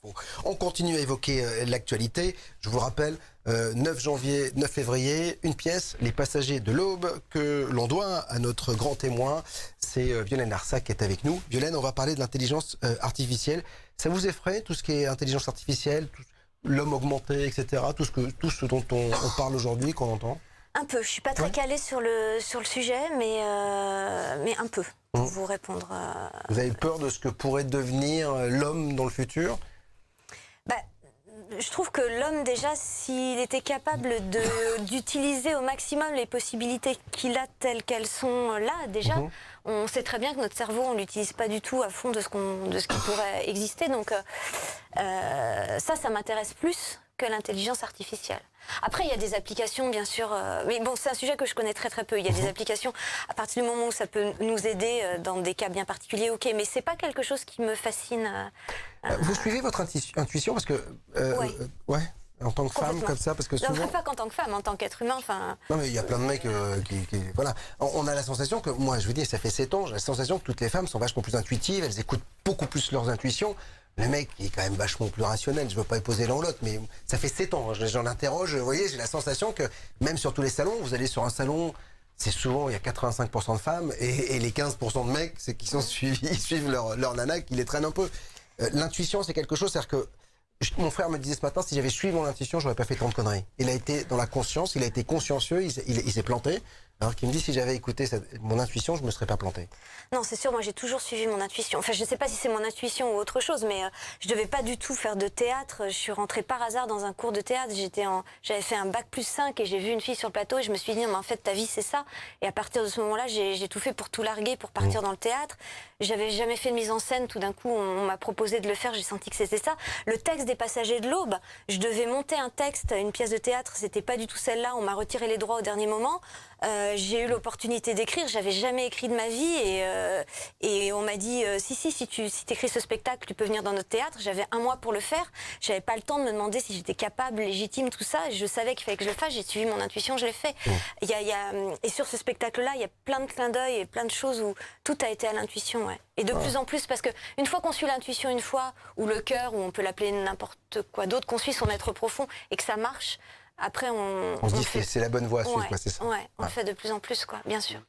infos. On continue à évoquer l'actualité. Je vous rappelle, 9 février, une pièce, Les Passagers de l'Aube, que l'on doit à notre grand témoin. C'est Violaine Larsac qui est avec nous. Violaine, on va parler de l'intelligence artificielle. Ça vous effraie, tout ce qui est intelligence artificielle, l'homme augmenté, etc., tout ce dont on parle aujourd'hui, qu'on entend? Un peu. Je suis pas très calée sur le sujet, mais un peu, pour vous répondre. Vous avez peur de ce que pourrait devenir l'homme dans le futur? Je trouve que l'homme, déjà, s'il était capable d'utiliser au maximum les possibilités qu'il a telles qu'elles sont là, déjà, on sait très bien que notre cerveau, on l'utilise pas du tout à fond de ce qui pourrait exister. Donc ça m'intéresse plus que l'intelligence artificielle. Après, il y a des applications, bien sûr, mais bon, c'est un sujet que je connais très très peu. Il y a des applications, à partir du moment où ça peut nous aider dans des cas bien particuliers, ok, mais c'est pas quelque chose qui me fascine. Vous suivez votre intuition parce que, ouais, en tant que femme, comme ça, parce que souvent... Non, pas qu'en tant que femme, en tant qu'être humain, enfin... Non, mais il y a plein de mecs voilà. On a la sensation que, moi, je vous dis, ça fait 7 ans, j'ai la sensation que toutes les femmes sont vachement plus intuitives, elles écoutent beaucoup plus leurs intuitions. Le mec, il est quand même vachement plus rationnel, je veux pas épouser l'un ou l'autre, mais ça fait 7 ans, j'en interroge, vous voyez, j'ai la sensation que, même sur tous les salons, vous allez sur un salon, c'est souvent, il y a 85% de femmes, et les 15% de mecs, c'est qui sont suivis, ils suivent leur nana, qui les traînent un peu. L'intuition, c'est quelque chose, c'est-à-dire que, mon frère me disait ce matin, si j'avais suivi mon intuition, j'aurais pas fait tant de conneries. Il a été dans la conscience, il a été consciencieux, il s'est planté. Alors qu'il me dit, si j'avais écouté mon intuition, je me serais pas planté. Non, c'est sûr, moi j'ai toujours suivi mon intuition. Enfin, je sais pas si c'est mon intuition ou autre chose, mais je devais pas du tout faire de théâtre. Je suis rentrée par hasard dans un cours de théâtre. J'avais fait un bac+5 et j'ai vu une fille sur le plateau et je me suis dit, non, mais en fait, ta vie c'est ça. Et à partir de ce moment-là, j'ai tout fait pour tout larguer, pour partir dans le théâtre. J'avais jamais fait de mise en scène. Tout d'un coup, on m'a proposé de le faire. J'ai senti que c'était ça. Le texte des Passagers de l'Aube, je devais monter un texte, une pièce de théâtre. C'était pas du tout celle-là. On m'a retiré les droits au dernier moment. J'ai eu l'opportunité d'écrire, j'avais jamais écrit de ma vie et on m'a dit si t'écris ce spectacle, tu peux venir dans notre théâtre. J'avais 1 mois pour le faire, j'avais pas le temps de me demander si j'étais capable, légitime, tout ça. Je savais qu'il fallait que je le fasse, j'ai suivi mon intuition, je l'ai fait. Et sur ce spectacle-là, il y a plein de clins d'œil et plein de choses où tout a été à l'intuition, ouais. Et de plus en plus, parce que une fois qu'on suit l'intuition une fois, ou le cœur, ou on peut l'appeler n'importe quoi d'autre, qu'on suit son être profond et que ça marche, après, on se dit que c'est la bonne voie à suivre, ouais, c'est ça. Ouais, on le fait de plus en plus, quoi, bien sûr.